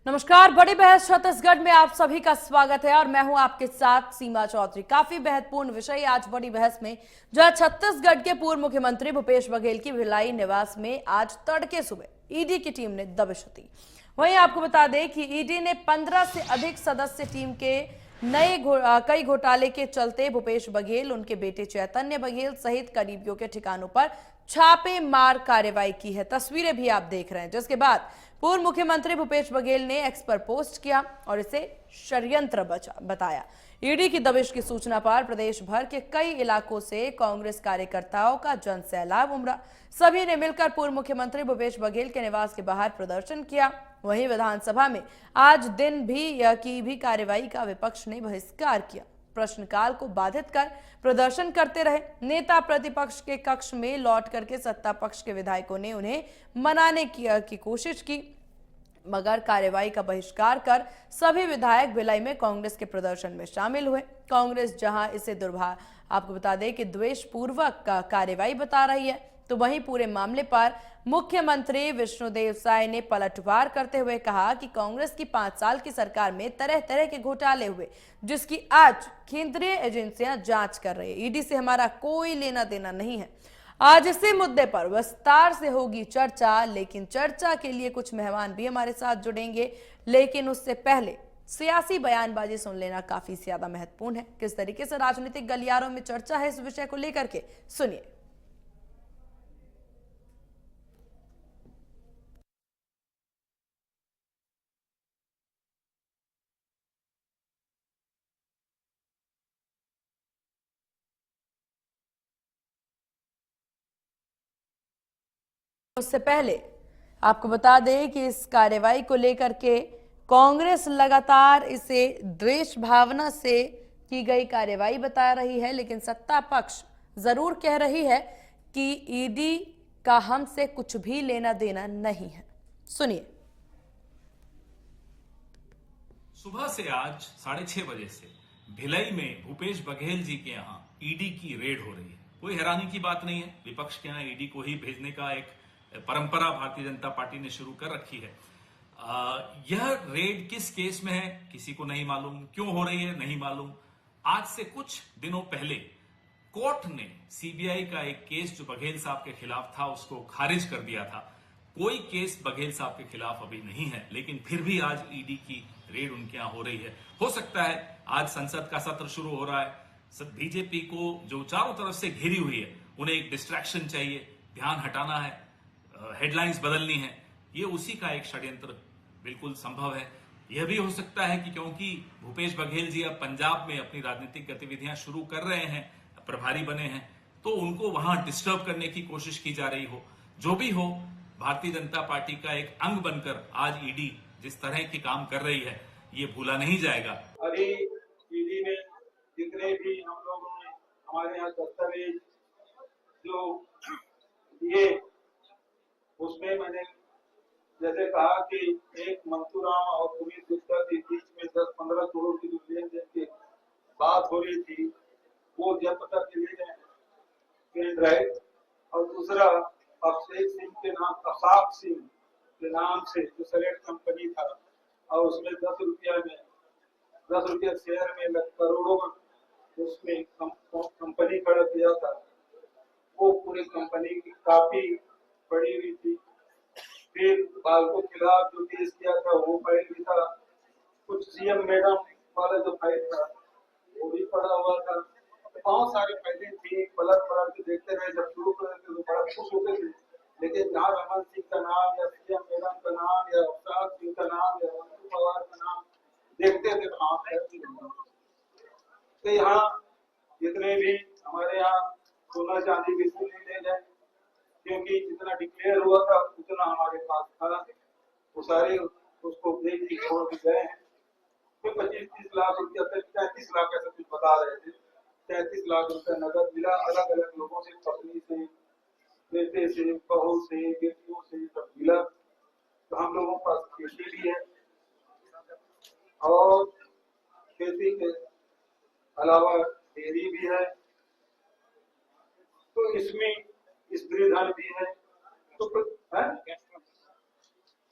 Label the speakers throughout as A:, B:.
A: नमस्कार। बड़ी बहस छत्तीसगढ़ में आप सभी का स्वागत है और मैं हूं आपके साथ सीमा चौधरी। काफी महत्वपूर्ण विषय आज बड़ी बहस में, जहां छत्तीसगढ़ के पूर्व मुख्यमंत्री भूपेश बघेल की भिलाई निवास में आज तड़के सुबह ईडी की टीम ने दबिश दी। वहीं आपको बता दें कि ईडी ने 15 से अधिक सदस्य टीम के कई घोटाले के चलते भूपेश बघेल, उनके बेटे चैतन्य बघेल सहित करीबियों के ठिकानों पर छापेमार कार्रवाई की है। तस्वीरें भी आप देख रहे हैं, जिसके बाद पूर्व मुख्यमंत्री भूपेश बघेल ने एक्स पर पोस्ट किया और इसे षड्यंत्र बताया। ईडी की दबिश की सूचना पर प्रदेश भर के कई इलाकों से कांग्रेस कार्यकर्ताओं का जनसैलाब उमड़ा। सभी ने मिलकर पूर्व मुख्यमंत्री भूपेश बघेल के निवास के बाहर प्रदर्शन किया। वहीं विधानसभा में आज दिन भी कार्रवाई का विपक्ष ने बहिष्कार किया। प्रश्नकाल को बाधित कर प्रदर्शन करते रहे। नेता प्रतिपक्ष के कक्ष में लौट करके सत्ता पक्ष के विधायकों ने उन्हें मनाने की कोशिश की, मगर कार्रवाई का बहिष्कार कर सभी विधायक भिलाई में कांग्रेस के प्रदर्शन में शामिल हुए। कांग्रेस जहां इसे आपको बता दें कि द्वेषपूर्वक का कार्रवाई बता रही है, तो वहीं पूरे मामले पर मुख्यमंत्री विष्णुदेव साय ने पलटवार करते हुए कहा कि कांग्रेस की 5 साल की सरकार में तरह तरह के घोटाले हुए, जिसकी आज केंद्रीय एजेंसियां जांच कर रही है। ईडी से हमारा कोई लेना देना नहीं है। आज इसी मुद्दे पर विस्तार से होगी चर्चा, लेकिन चर्चा के लिए कुछ मेहमान भी हमारे साथ जुड़ेंगे, लेकिन उससे पहले सियासी बयानबाजी सुन लेना काफी ज्यादा महत्वपूर्ण है। किस तरीके से राजनीतिक गलियारों में चर्चा है इस विषय को लेकर के, सुनिए। उससे पहले आपको बता दें कि इस कार्रवाई को लेकर के कांग्रेस लगातार इसे द्वेष भावना से की गई कार्रवाई बता रही है, लेकिन सत्ता पक्ष जरूर कह रही है कि ईडी का हमसे कुछ भी लेना देना नहीं है। सुनिए।
B: सुबह से आज 6:30 बजे से भिलाई में भूपेश बघेल जी के यहाँ ईडी की रेड हो रही है। कोई हैरानी की बात नहीं है। विपक्ष के यहाँ ईडी को ही भेजने का एक परंपरा भारतीय जनता पार्टी ने शुरू कर रखी है। यह रेड किस केस में है किसी को नहीं मालूम, क्यों हो रही है नहीं मालूम। आज से कुछ दिनों पहले कोर्ट ने सीबीआई का एक केस जो बघेल साहब के खिलाफ था उसको खारिज कर दिया था। कोई केस बघेल साहब के खिलाफ अभी नहीं है, लेकिन फिर भी आज ईडी की रेड उनके यहां हो रही है। हो सकता है आज संसद का सत्र शुरू हो रहा है। बीजेपी को जो चारों तरफ से घिरी हुई है, उन्हें एक डिस्ट्रैक्शन चाहिए, ध्यान हटाना है, हेडलाइंस बदलनी है। ये उसी का एक षड्यंत्र बिल्कुल संभव है। यह भी हो सकता है कि क्योंकि भूपेश बघेल जी अब पंजाब में अपनी राजनीतिक गतिविधियां शुरू कर रहे हैं, प्रभारी बने हैं, तो उनको वहां डिस्टर्ब करने की कोशिश की जा रही हो। जो भी हो, भारतीय जनता पार्टी का एक अंग बनकर आज ईडी जिस तरह के काम कर रही है, ये भूला नहीं जाएगा।
C: अभी ईडी ने जितने भी हम लोगों ने हमारे यहाँ दस्तावेज जो दिए, उसमें मैंने जैसे कहा कि एक मंतूराम और पुनीत गुप्ता के बीच में 10-15 करोड़ की जो लेन देन की बात हो रही थी, वो जब्त करके ले गए पेन ड्राइव। और दूसरा अभिषेक सिंह के नाम, अफसाक सिंह के नाम से जो सलेट कंपनी था, और उसमें 10 रुपया शेयर में करोड़ों उसमें कंपनी खड़ा किया था, वो पूरी कंपनी की काफी पड़ी हुई थी। फिर बाल को खिलाफ जो केस किया था वो फाइल भी था। कुछ सीएम मैडम वाला जो फाइल था वो भी पड़ा हुआ था। बहुत सारी फाइलें थी। पलट के देखते रहे। जब शुरू करे थे तो बड़ा खुश होते थे, लेकिन जहाँ रमन सिंह का नाम या सीएम मैडम का नाम या अवतार सिंह का नाम या मंजू पवार का नाम देखते थे, तो यहाँ जितने भी हमारे यहाँ सोना चांदी बिल्कुल नहीं ले गए, क्योंकि जितना डिक्लेयर हुआ था उतना हमारे पास था। वो सारे उसको देख के छोड़ के गए हैं। तो 25-30 लाख रुपया, 35 लाख ऐसा कुछ बता रहे थे। 33 लाख रुपया नगद मिला, अलग अलग लोगों से, पत्नी से, बेटे से, बहू से, बेटियों से सब मिला। तो हम लोगों के पास खेती भी है और खेती के अलावा डेयरी भी है, तो इसमें स्त्री धन भी है, तो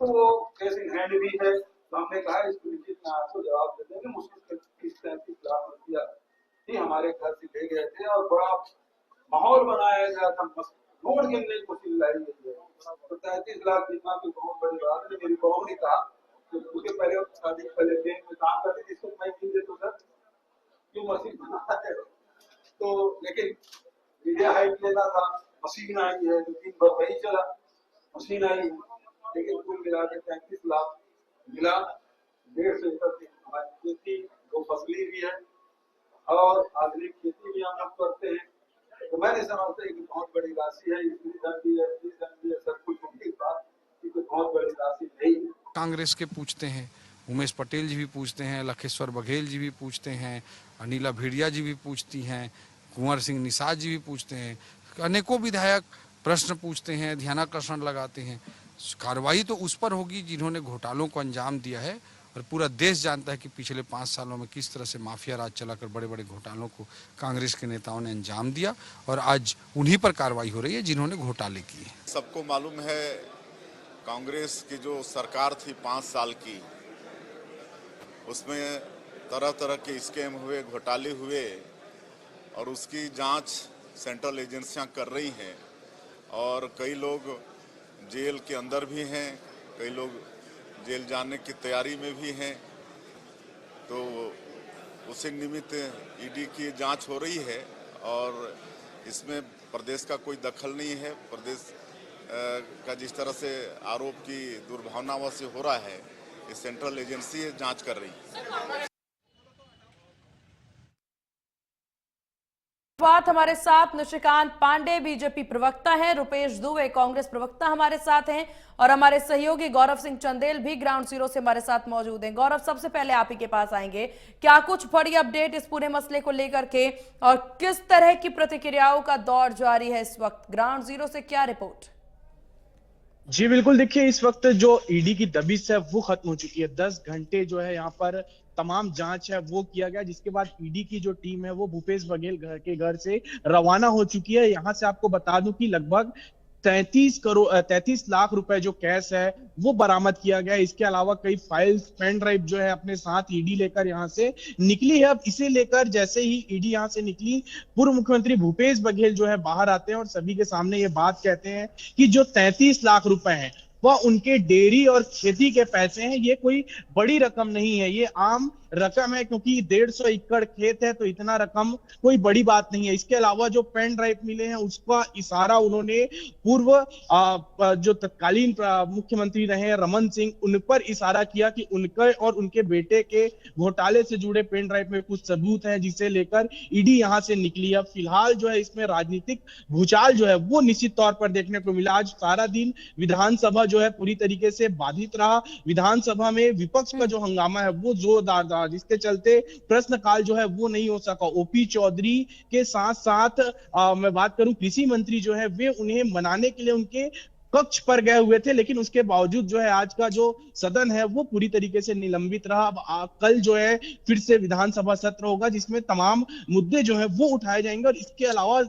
C: वो कैश इन हैंड भी है। तो हमने कहा इसको लिखित में आपको जवाब दे देंगे। मुश्किल 30-35 लाख रुपया ही हमारे घर से ले गए थे और बड़ा माहौल बनाया गया था, रोड गिनने की कोशिश लाई गई है। तो 33 लाख जितना की बहुत बड़ी बात है। मेरी बहू ने कहा कि मुझे पहले शादी से पहले बैंक में काम करती थी, इसको मैं गिन दे तो सर क्यों मशीन बनाता है। तो लेकिन मीडिया हाइट लेना था, मशीन आई है, 2-3 बार वही चला, मशीन आई है, लेकिन कुल मिला के 33 लाख मिला। 150 एकड़ की हमारी खेती, 2 फसली भी है और आधुनिक खेती भी हम लोग करते हैं। तो मैंने समझता है कि बहुत बड़ी राशि है, इसलिए धन भी है, धन भी है, सब कुछ उनकी बात की कोई बहुत बड़ी राशि नहीं है।
D: कांग्रेस के पूछते हैं, उमेश पटेल जी भी पूछते हैं, लखेश्वर बघेल जी भी पूछते हैं, अनिला भेड़िया जी भी पूछती हैं, कुंवर सिंह निषाद जी भी पूछते हैं, अनेकों विधायक प्रश्न पूछते हैं, ध्यानाकर्षण लगाते हैं। कार्रवाई तो उस पर होगी जिन्होंने घोटालों को अंजाम दिया है और पूरा देश जानता है कि पिछले 5 सालों में किस तरह से माफिया राज चलाकर बड़े बड़े घोटालों को कांग्रेस के नेताओं ने अंजाम दिया और आज उन्हीं पर कार्रवाई हो रही है जिन्होंने घोटाले किए।
E: सबको मालूम है कांग्रेस की जो सरकार थी 5 साल की, उसमें तरह तरह के स्कैम हुए, घोटाले हुए और उसकी जांच सेंट्रल एजेंसियां कर रही हैं और कई लोग जेल के अंदर भी हैं, कई लोग जेल जाने की तैयारी में भी हैं। तो उसी निमित्त ईडी की जांच हो रही है और इसमें प्रदेश का कोई दखल नहीं है। प्रदेश का जिस तरह से आरोप की दुर्भावनाओं से हो रहा है, ये सेंट्रल एजेंसी जांच कर रही है।
A: बात हमारे साथ निशिकांत पांडे बीजेपी प्रवक्ता हैं, रुपेश दुबे कांग्रेस प्रवक्ता हमारे साथ हैं और हमारे सहयोगी गौरव सिंह चंदेल भी ग्राउंड जीरो से हमारे साथ मौजूद हैं। गौरव, सबसे पहले आप ही के पास आएंगे, क्या कुछ बड़ी अपडेट इस पूरे मसले को लेकर के और किस तरह की प्रतिक्रियाओं का दौर जारी है इस वक्त? ग्राउंड जीरो से क्या रिपोर्ट?
F: जी बिल्कुल, देखिए इस वक्त जो ईडी की दबिश है वो खत्म हो चुकी है। 10 घंटे जो है यहाँ पर तमाम जांच है वो किया गया, जिसके बाद ईडी की जो टीम है वो भूपेश बघेल के घर से रवाना हो चुकी है। यहाँ से आपको बता दूं कि लगभग 33 लाख रुपए जो कैश है वो बरामद किया गया है। इसके अलावा कई फाइल्स, पेन ड्राइव जो है अपने साथ ईडी लेकर यहाँ से निकली है। अब इसे लेकर जैसे ही ईडी यहाँ से निकली, पूर्व मुख्यमंत्री भूपेश बघेल जो है बाहर आते हैं और सभी के सामने ये बात कहते हैं कि जो 33 लाख रुपए हैं वह उनके डेयरी और खेती के पैसे हैं। ये कोई बड़ी रकम नहीं है, ये आम रकम है, क्योंकि 150 एकड़ खेत है तो इतना रकम कोई बड़ी बात नहीं है। इसके अलावा जो पेन ड्राइव मिले हैं उसका इशारा उन्होंने पूर्व जो तत्कालीन मुख्यमंत्री रहे रमन सिंह, उन पर इशारा किया कि उनके और उनके बेटे के घोटाले से जुड़े पेन ड्राइव में कुछ सबूत है, जिसे लेकर ईडी यहां से निकली। अब फिलहाल जो है इसमें राजनीतिक भूचाल जो है वो निश्चित तौर पर देखने को मिला। आज सारा दिन विधानसभा जो है पूरी तरीके से बाधित रहा। विधानसभा में विपक्ष का जो हंगामा है वो जोरदार था, जिसके चलते प्रश्नकाल जो है वो नहीं हो सका। ओपी चौधरी के साथ साथ मैं बात करूं कृषि मंत्री जो है वे उन्हें मनाने के लिए उनके कक्ष पर गए हुए थे, लेकिन उसके बावजूद जो है आज का जो सदन है वो पूरी तरीके से निलंबित रहा। अब कल जो है फिर से विधानसभा सत्र होगा जिसमें तमाम मुद्दे जो है वो उठाए जाएंगे और इसके अलावा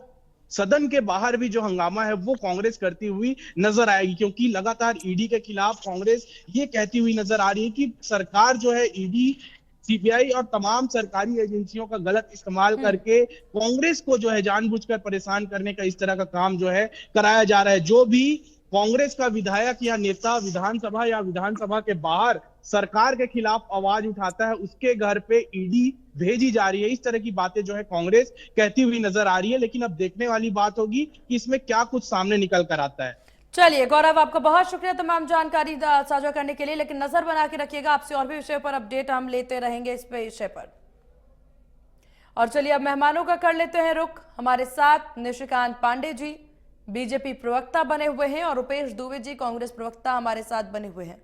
F: सदन के बाहर भी जो हंगामा है वो कांग्रेस करती हुई नजर आएगी, क्योंकि लगातार ईडी के खिलाफ कांग्रेस ये कहती हुई नजर आ रही है कि सरकार जो है ईडी, सीबीआई और तमाम सरकारी एजेंसियों का गलत इस्तेमाल करके कांग्रेस को जो है जानबूझकर परेशान करने का इस तरह का काम जो है कराया जा रहा है। जो भी कांग्रेस का विधायक या नेता विधानसभा या विधानसभा के बाहर सरकार के खिलाफ आवाज उठाता है उसके घर पे ईडी भेजी जा रही है। इस तरह की बातें जो है कांग्रेस कहती हुई नजर आ रही है, लेकिन अब देखने वाली बात होगी कि इसमें क्या कुछ सामने निकल कर आता है।
A: चलिए गौरव, आपका बहुत शुक्रिया तमाम जानकारी साझा करने के लिए, लेकिन नजर बना के रखिएगा, आपसे और भी विषय पर अपडेट हम लेते रहेंगे इस विषय पर। और चलिए अब मेहमानों का कर लेते हैं रुख। हमारे साथ निशिकांत पांडे जी बीजेपी प्रवक्ता बने हुए हैं और रुपेश दुबे जी कांग्रेस प्रवक्ता हमारे साथ बने हुए हैं।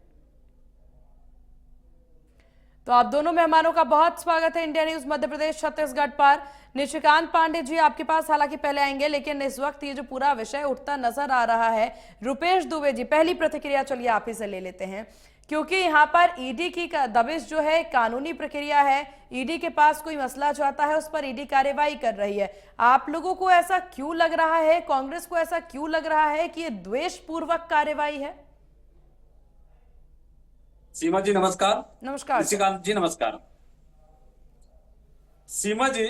A: तो आप दोनों मेहमानों का बहुत स्वागत है इंडिया न्यूज मध्य प्रदेश छत्तीसगढ़ पर। निशिकांत पांडे जी आपके पास हालांकि पहले आएंगे, लेकिन इस वक्त ये जो पूरा विषय उठता नजर आ रहा है, रुपेश दुबे जी पहली प्रतिक्रिया चलिए आप ही से ले लेते हैं, क्योंकि यहाँ पर ईडी की दबिश जो है कानूनी प्रक्रिया है, ईडी के पास कोई मसला जाता है उस पर ईडी कार्रवाई कर रही है। आप लोगों को ऐसा क्यों लग रहा है, कांग्रेस को ऐसा क्यों लग रहा है कि ये द्वेषपूर्वक कार्रवाई है?
G: सीमा जी नमस्कार।
A: नमस्कार सर।
G: निशिकांत जी नमस्कार। सीमा जी,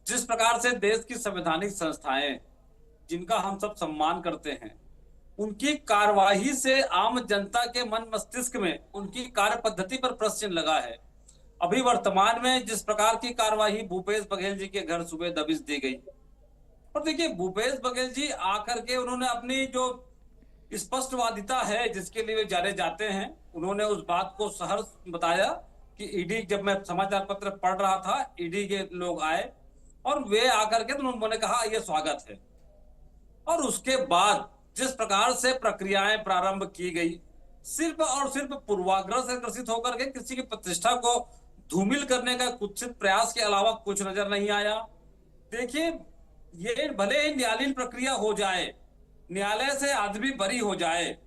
G: जिस प्रकार से देश की संवैधानिक संस्थाएं जिनका हम सब सम्मान करते हैं, उनकी कार्यवाही से आम जनता के मन मस्तिष्क में उनकी कार्य पद्धति पर प्रश्न चिन्ह लगा है। अभी वर्तमान में जिस प्रकार की कार्यवाही भूपेश बघेल जी के घर सुबह दबिश दी गई, और देखिए भूपेश बघेल जी आकर के उन्होंने अपनी जो स्पष्टवादिता है जिसके लिए वे जाने जाते हैं, उन्होंने उस बात को सहर्ष बताया कि ईडी, जब मैं समाचार पत्र पढ़ रहा था, ईडी के लोग आए और वे आकर के उन्होंने कहा यह स्वागत है। और उसके बाद जिस प्रकार से प्रक्रियाएं प्रारंभ की गई, सिर्फ और सिर्फ पूर्वाग्रह से ग्रसित होकर के किसी की प्रतिष्ठा को धूमिल करने का कुत्सित प्रयास के अलावा कुछ नजर नहीं आया। देखिए, ये भले ही न्यायालयीन प्रक्रिया हो जाए, न्यायालय से आदमी बरी हो जाए,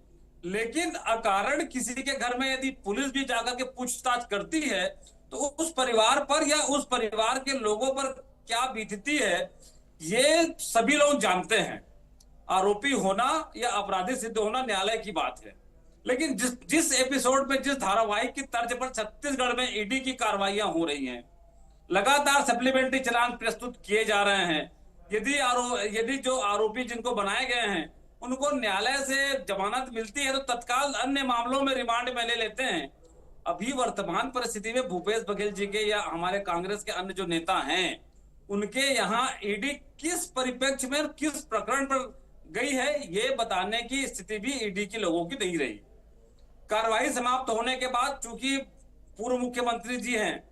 G: लेकिन अकारण किसी के घर में यदि पुलिस भी जाकर के पूछताछ करती है तो उस परिवार पर या उस परिवार के लोगों पर क्या बीतती है, ये सभी लोग जानते हैं। आरोपी होना या अपराधी सिद्ध होना न्यायालय की बात है, लेकिन जिस एपिसोड में, जिस धारावाहिक की तर्ज पर छत्तीसगढ़ में ईडी की कार्रवाइयां हो रही हैं, लगातार सप्लीमेंट्री चालान प्रस्तुत किए जा रहे हैं, यदि जो आरोपी जिनको बनाए गए हैं उनको न्यायालय से जमानत मिलती है तो तत्काल अन्य मामलों में रिमांड में ले लेते हैं। अभी वर्तमान परिस्थिति में भूपेश बघेल जी के या हमारे कांग्रेस के अन्य जो नेता हैं, उनके यहाँ ईडी किस परिप्रेक्ष्य में, किस प्रकरण पर गई है, ये बताने की स्थिति भी ईडी के लोगों की नहीं रही। कार्रवाई समाप्त होने के बाद, चूंकि पूर्व मुख्यमंत्री जी हैं,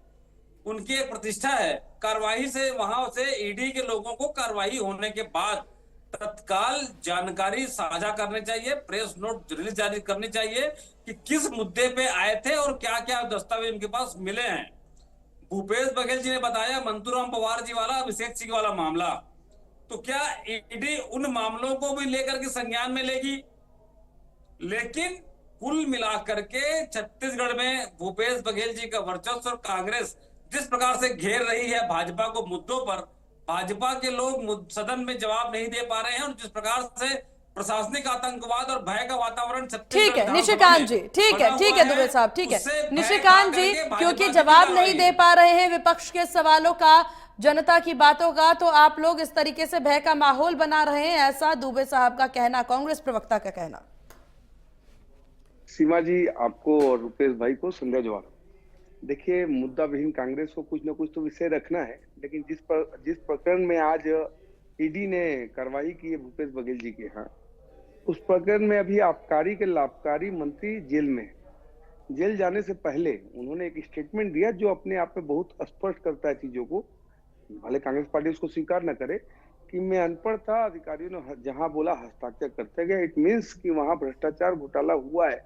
G: उनकी एक प्रतिष्ठा है, कार्रवाई से वहां से ईडी के लोगों को कार्रवाई होने के बाद तत्काल जानकारी साझा करनी चाहिए, प्रेस नोट रिलीज जारी करनी चाहिए कि किस मुद्दे पे आए थे और क्या क्या दस्तावेज उनके पास मिले हैं। भूपेश बघेल जी ने बताया मंतूराम पवार जी वाला, अभिषेक सिंह वाला मामला, तो क्या ईडी उन मामलों को भी लेकर के संज्ञान में लेगी? लेकिन कुल मिलाकर के छत्तीसगढ़ में भूपेश बघेल जी का वर्चस्व और कांग्रेस जिस प्रकार से घेर रही है भाजपा को मुद्दों पर, भाजपा के लोग सदन में जवाब नहीं दे पा रहे हैं, और जिस प्रकार से प्रशासनिक आतंकवाद और भय का वातावरण
A: ठीक है निशिकांत जी, ठीक है दुबे साहब, ठीक है निशिकांत जी, क्योंकि जवाब नहीं दे पा रहे हैं विपक्ष के सवालों का, जनता की बातों का, तो आप लोग इस तरीके से भय का माहौल बना रहे हैं, ऐसा दुबे साहब का कहना, कांग्रेस प्रवक्ता का कहना।
H: सीमा जी, आपको और रुपेश भाई को संध्या जवाब। देखिए, मुद्दा विहीन कांग्रेस को कुछ न कुछ तो विषय रखना है, लेकिन जिस प्रकरण में आज ईडी ने कार्रवाई की है भूपेश बघेल जी के यहाँ, उस प्रकरण में अभी आबकारी के लाभकारी मंत्री जेल में। जेल जाने से पहले उन्होंने एक स्टेटमेंट दिया जो अपने आप में बहुत स्पष्ट करता है चीजों को, भले कांग्रेस पार्टी उसको स्वीकार न करे, कि मैं अनपढ़ था, अधिकारियों ने जहां बोला हस्ताक्षर करते गए। इट मीन्स कि वहां भ्रष्टाचार घोटाला हुआ है।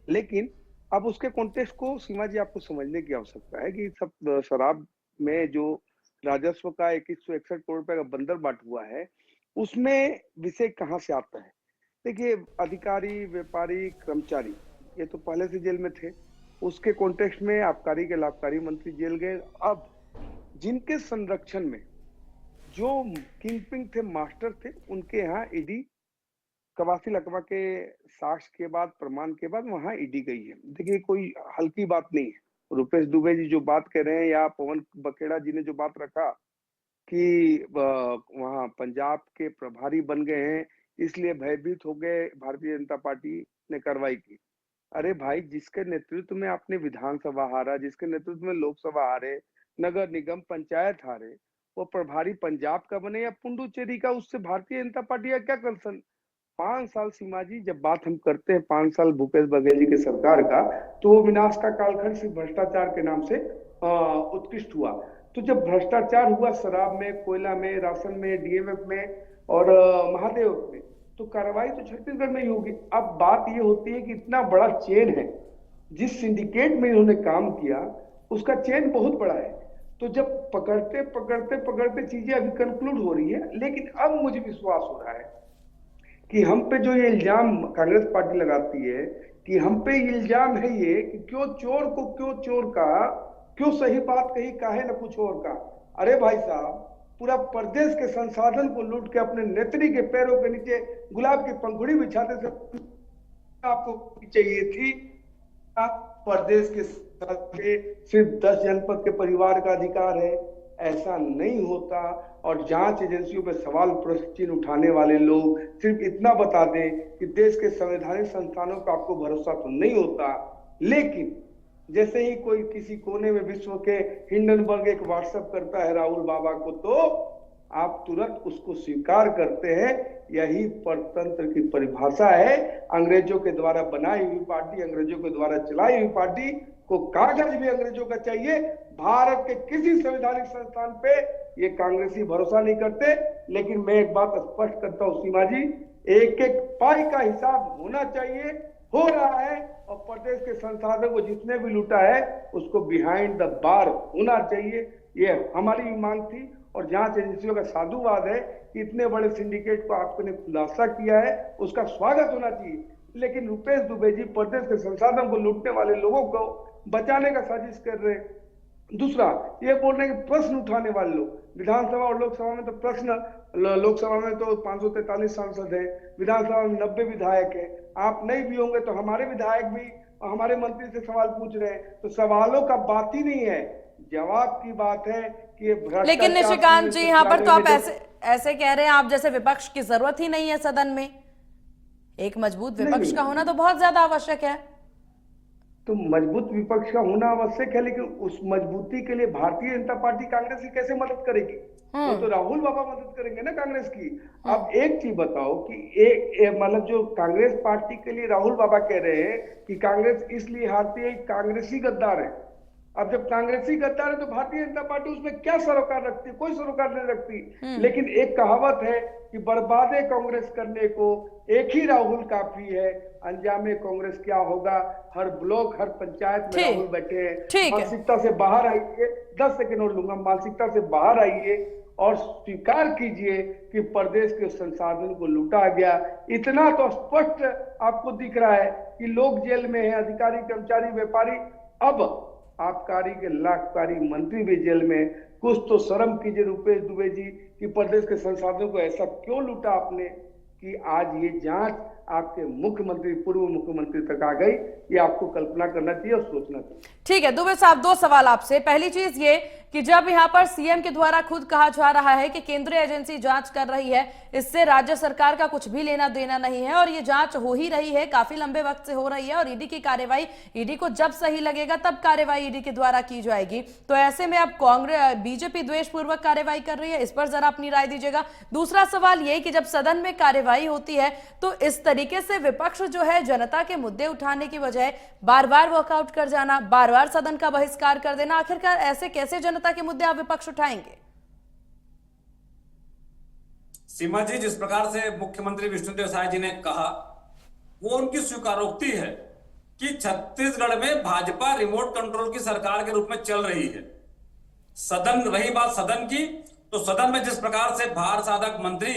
H: लेकिन अब उसके कॉन्टेक्स्ट को सीमा जी आपको समझने की आवश्यकता है कि सब शराब में जो राजस्व का 2161 करोड़ रुपए का बंदर बाट हुआ है, उसमें विषय कहाँ से आता है? देखिए, अधिकारी, व्यापारी, कर्मचारी ये तो पहले से जेल में थे, उसके कॉन्टेक्स्ट में आबकारी के लाभकारी मंत्री जेल गए। अब जिनके संरक्षण में जो किंगपिन थे, मास्टर थे, उनके यहाँ ईडी कवासी लकवा के साक्ष्य के बाद, प्रमाण के बाद वहां ईडी गई है। देखिए, कोई हल्की बात नहीं है। रुपेश दुबे जी जो बात कह रहे हैं या पवन बखेड़ा जी ने जो बात रखा कि वहां पंजाब के प्रभारी बन गए हैं इसलिए भयभीत हो गए, भारतीय जनता पार्टी ने कार्रवाई की। अरे भाई, जिसके नेतृत्व में आपने विधानसभा हारा, जिसके नेतृत्व में लोकसभा हारे, नगर निगम, पंचायत हारे, वो प्रभारी पंजाब का बने या पुडुचेरी का, उससे भारतीय जनता पार्टी का क्या कंसर्न? 5 साल सीमा जी, जब बात हम करते हैं 5 साल भूपेश बघेल जी की सरकार का, तो वो विनाश का कालखंड सिर्फ भ्रष्टाचार के नाम से उत्कृष्ट हुआ। तो जब भ्रष्टाचार हुआ शराब में, कोयला में, राशन में, डीएमएफ में और महादेव में, तो कार्रवाई तो छत्तीसगढ़ में ही होगी। अब बात ये होती है कि इतना बड़ा चेन है, जिस सिंडिकेट में इन्होंने काम किया उसका चेन बहुत बड़ा है। तो जब पकड़ते पकड़ते पकड़ते चीजें अभी कंक्लूड हो रही है, लेकिन अब मुझे विश्वास हो रहा है कि हम पे जो ये इल्जाम कांग्रेस पार्टी लगाती है कि हम पे इल्जाम है ये कि क्यों चोर को क्यों चोर कहा, क्यों सही बात कही, काहे न कुछ और का। अरे भाई साहब, पूरा प्रदेश के संसाधन को लूट के अपने नेत्री के पैरों के नीचे गुलाब की पंखुड़ी बिछाते थे। आपको चाहिए थी प्रदेश के सिर्फ 10 जनपद के परिवार का अधिकार है, ऐसा नहीं होता। और जांच एजेंसियों पे सवाल प्रश्न चिन्ह उठाने वाले लोग सिर्फ इतना बता दें कि देश के संवैधानिक संस्थानों का आपको भरोसा तो नहीं होता, लेकिन जैसे ही कोई किसी कोने में विश्व के हिंडनबर्ग एक व्हाट्सएप करता है राहुल बाबा को, तो आप तुरंत उसको स्वीकार करते हैं। यही परतंत्र की परिभाषा है। अंग्रेजों के द्वारा बनाई हुई पार्टी, अंग्रेजों के द्वारा चलाई हुई पार्टी को कागज भी अंग्रेजों का चाहिए। भारत के किसी संवैधानिक संस्थान पे ये कांग्रेसी भरोसा नहीं करते। लेकिन मैं एक बात स्पष्ट करता हूं सीमा जी, एक एक पाई का हिसाब होना चाहिए, हो रहा है। और प्रदेश के संसाधनों को जितने भी लूटा है उसको बिहाइंड द बार होना चाहिए, ये हमारी भी मांग थी। और जांच एजेंसियों का साधुवाद है कि इतने बड़े सिंडिकेट को आपने खुलासा किया है, उसका स्वागत होना चाहिए। लेकिन रुपेश दुबे जी प्रदेश के संसाधन को लूटने वाले लोगों को बचाने का साजिश कर रहे हैं। दूसरा ये बोल रहे हैं कि प्रश्न उठाने वाले लोग, विधानसभा और लोकसभा में तो प्रश्न, लोकसभा में तो 543 सांसद है, विधानसभा में 90 विधायक है। आप नहीं भी होंगे तो हमारे विधायक भी हमारे मंत्री से सवाल पूछ रहे हैं, तो सवालों का बात ही नहीं है, जवाब की बात है कि ये भ्रष्टाचार।
A: लेकिन निशिकांत जी यहाँ पर तो आप ऐसे कह रहे हैं, आप जैसे विपक्ष की जरूरत ही नहीं है सदन में। एक मजबूत विपक्ष का होना तो बहुत ज्यादा आवश्यक है।
H: तो मजबूत विपक्ष का होना आवश्यक है, लेकिन उस मजबूती के लिए भारतीय जनता पार्टी कांग्रेस की कैसे मदद करेगी? वो तो राहुल बाबा मदद करेंगे ना कांग्रेस की। अब एक चीज बताओ कि मतलब जो कांग्रेस पार्टी के लिए राहुल बाबा कह रहे हैं कि कांग्रेस इसलिए हारती है, कांग्रेसी गद्दार है। अब जब कांग्रेसी गद्दार है तो भारतीय जनता पार्टी उसमें क्या सरोकार रखती है? कोई सरोकार नहीं रखती। लेकिन एक कहावत है कि बर्बादे कांग्रेस करने को एक ही राहुल काफी है, अंजामे कांग्रेस क्या होगा। हर ब्लॉक हर पंचायत में राहुल बैठे हैं। मानसिकता से बाहर आइए, 10 सेकंड और लूंगा, मानसिकता से बाहर आइए और स्वीकार कीजिए कि प्रदेश के संसाधन को लूटा गया। इतना तो स्पष्ट आपको दिख रहा है कि लोग जेल में हैं, अधिकारी कर्मचारी व्यापारी, अब आबकारी के लाखकारी मंत्री भी जेल में। कुछ तो शर्म कीजिए रुपेश दुबे जी कि प्रदेश के संसाधनों को ऐसा क्यों लूटा आपने कि आज ये जांच आपके मुख्यमंत्री, पूर्व मुख्यमंत्री तक आ गई। ये आपको कल्पना करना चाहिए और सोचना चाहिए।
A: ठीक है दुबे साहब, 2 सवाल आपसे। पहली चीज ये कि जब यहां पर सीएम के द्वारा खुद कहा जा रहा है कि केंद्रीय एजेंसी जांच कर रही है, इससे राज्य सरकार का कुछ भी लेना देना नहीं है और ये जांच हो ही रही है, काफी लंबे वक्त से हो रही है और ईडी की कार्रवाई, ईडी को जब सही लगेगा तब कार्रवाई ईडी के द्वारा की जाएगी, तो ऐसे में अब कांग्रेस बीजेपी द्वेषपूर्वक कार्रवाई कर रही है, इस पर जरा अपनी राय दीजिएगा। दूसरा सवाल ये कि जब सदन में कार्रवाई होती है तो इस तरीके से विपक्ष जो है जनता के मुद्दे उठाने की बजाय बार बार वॉकआउट कर जाना, बार बार सदन का बहिष्कार कर देना, आखिरकार ऐसे कैसे जनता के मुद्दे आप विपक्ष उठाएंगे?
G: सीमा जी, जिस प्रकार से मुख्यमंत्री विष्णुदेव साय जी ने कहा, वो उनकी स्वीकारोक्ति है कि छत्तीसगढ़ में भाजपा रिमोट कंट्रोल की सरकार के रूप में चल रही है। सदन, रही बात सदन की, तो सदन में जिस प्रकार से भार साधक मंत्री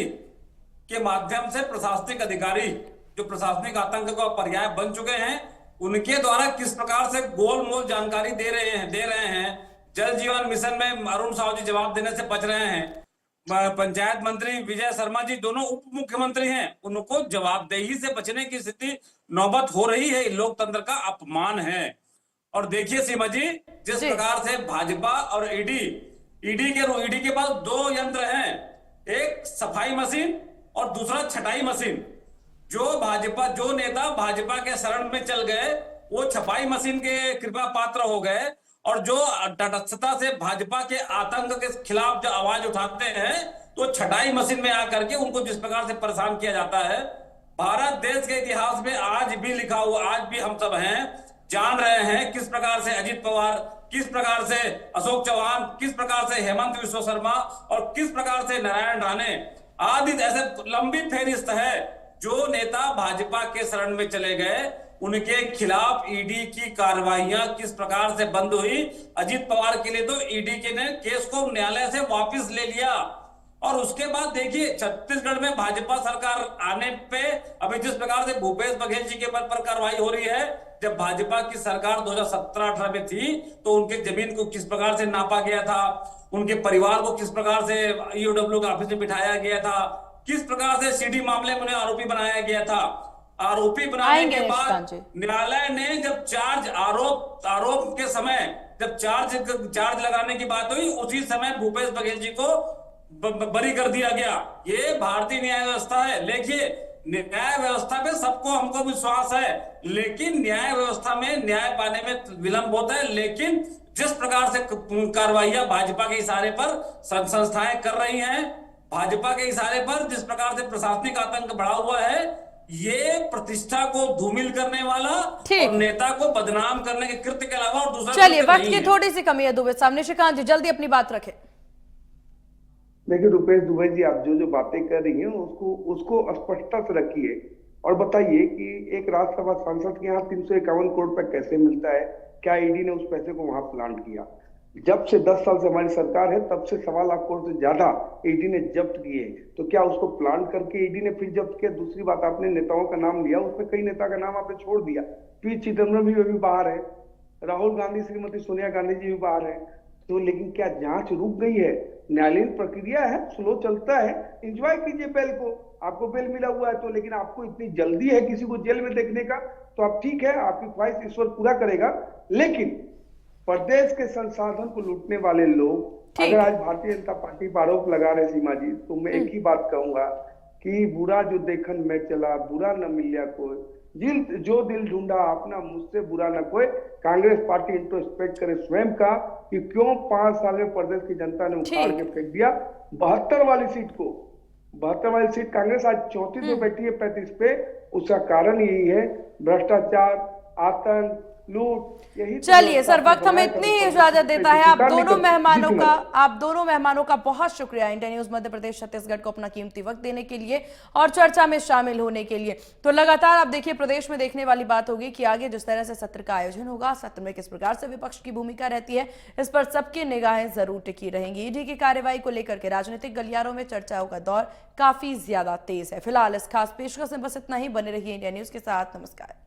G: के माध्यम से प्रशासनिक अधिकारी जो प्रशासनिक आतंक का पर्याय बन चुके हैं, उनके द्वारा किस प्रकार से गोलमोल जानकारी दे रहे हैं। जल जीवन मिशन में अरुण साहू जी जवाब देने से बच रहे हैं। पंचायत मंत्री विजय शर्मा जी दोनों उप मुख्यमंत्री हैं, उनको जवाबदेही से बचने की स्थिति नौबत हो रही है। लोकतंत्र का अपमान है। और देखिए सीमा जी, जिस प्रकार से भाजपा और ईडी के पास 2 यंत्र हैं, एक सफाई मशीन और दूसरा छटाई मशीन। जो नेता भाजपा के शरण में चल गए वो छपाई मशीन के कृपा पात्र हो गए, और जो तटस्थता से भाजपा के आतंक के खिलाफ जो आवाज उठाते हैं तो छटाई मशीन में आकर के उनको जिस प्रकार से परेशान किया जाता है। भारत देश के इतिहास में आज भी लिखा हुआ, आज भी हम सब हैं, जान रहे हैं किस प्रकार से अजित पवार, किस प्रकार से अशोक चौहान, किस प्रकार से हेमंत विश्व शर्मा और किस प्रकार से नारायण राणे आदि ऐसे लंबी फहरिस्त है। जो नेता भाजपा के शरण में चले गए उनके खिलाफ ईडी की कार्रवाइयां किस प्रकार से बंद हुई। अजित पवार के लिए तो ईडी के ने केस को न्यायालय से वापस ले लिया। और उसके बाद देखिए छत्तीसगढ़ में भाजपा सरकार आने पे अभी जिस प्रकार से भूपेश बघेल जी के पद पर कार्रवाई हो रही है, जब भाजपा की सरकार 2017-18 में थी तो उनके जमीन को किस प्रकार से नापा गया था, उनके परिवार को किस प्रकार से ईओडब्ल्यू के ऑफिस में बिठाया गया था, किस प्रकार से सीडी मामले में उन्हें आरोपी बनाया गया था। आरोपी बनाने
A: आएंगे
G: के बाद
A: निशिकांत जी।
G: न्यायालय ने जब चार्ज आरोप के समय जब चार्ज लगाने की बात हुई, उसी समय भूपेश बघेल जी को बरी कर दिया गया। ये भारतीय न्याय व्यवस्था है। देखिए, न्याय व्यवस्था पे सबको हमको विश्वास है, लेकिन न्याय व्यवस्था में न्याय पाने में विलंब होता है। लेकिन जिस प्रकार से कार्रवाइयां भाजपा के इशारे पर संस्थाएं कर रही हैं, भाजपा के इशारे पर जिस प्रकार से प्रशासनिक आतंक बढ़ा हुआ है, ये प्रतिष्ठा को धूमिल करने वाला और नेता को बदनाम करने के कृत्य के अलावा और दूसरा
A: चलिए,
G: कृत्य
A: वक्त
G: नहीं
A: की
G: है।
A: थोड़ी सी कमी है दुबे साहब। निशिकांत जी जल्दी अपनी बात रखें।
H: देखिए रुपेश दुबे जी, आप जो बातें कर रही हैं उसको स्पष्टता से रखिए और बताइए कि एक राज्यसभा सांसद के यहाँ 351 करोड़ रुपए कैसे मिलता है? क्या ईडी ने उस पैसे को वहां प्लांट किया? जब से 10 साल से हमारी सरकार है तब से 1.25 लाख करोड़ से ज्यादा ईडी ने जब्त किए, तो क्या उसको प्लांट करके ईडी ने फिर जब्त किया? दूसरी बात, आपने नेताओं का नाम लिया, उसमें कई नेता का नाम आपने छोड़ दिया। पी चिदम्बरम भी बाहर है, राहुल गांधी, श्रीमती सोनिया गांधी जी भी बाहर है। तो लेकिन क्या जांच रुक गई है? न्यायालयीन प्रक्रिया है, स्लो चलता है, एंजॉय कीजिए बेल को। आपको बेल मिला हुआ है तो, लेकिन आपको इतनी जल्दी है किसी को जेल में देखने का, तो आप ठीक है, आपकी ख्वाहिश ईश्वर पूरा करेगा। लेकिन प्रदेश के संसाधन को लूटने वाले लोग अगर आज भारतीय जनता पार्टी पर आरोप लगा रहे सीमा जी, तो मैं एक ही बात कहूंगा कि बुरा जो देखन में चला, बुरा न मिलिया कोई, जो दिल ढूंढा अपना, मुझसे बुरा न कोई। कांग्रेस पार्टी इंट्रोस्पेक्ट करे स्वयं का कि क्यों 5 साल में प्रदेश की जनता ने उखाड़ के फेंक दिया 72 वाली सीट को। 72 वाली सीट कांग्रेस आज 34 पे बैठी है 35 पे। उसका कारण यही है भ्रष्टाचार, आतंक, लूट। यही
A: चलिए सर, वक्त हमें इतनी ही इजाजत देता है। आप दोनों मेहमानों का बहुत शुक्रिया इंडिया न्यूज मध्य प्रदेश छत्तीसगढ़ को अपना कीमती वक्त देने के लिए और चर्चा में शामिल होने के लिए। तो लगातार आप देखिए, प्रदेश में देखने वाली बात होगी कि आगे जिस तरह से सत्र का आयोजन होगा, सत्र में किस प्रकार से विपक्ष की भूमिका रहती है, इस पर सबकी निगाहें जरूर टिकी रहेंगी। ईडी की कार्रवाई को लेकर के राजनीतिक गलियारों में चर्चाओं का दौर काफी ज्यादा तेज है। फिलहाल इस खास पेशकश में बस इतना ही। बने रहिए इंडिया न्यूज के साथ। नमस्कार।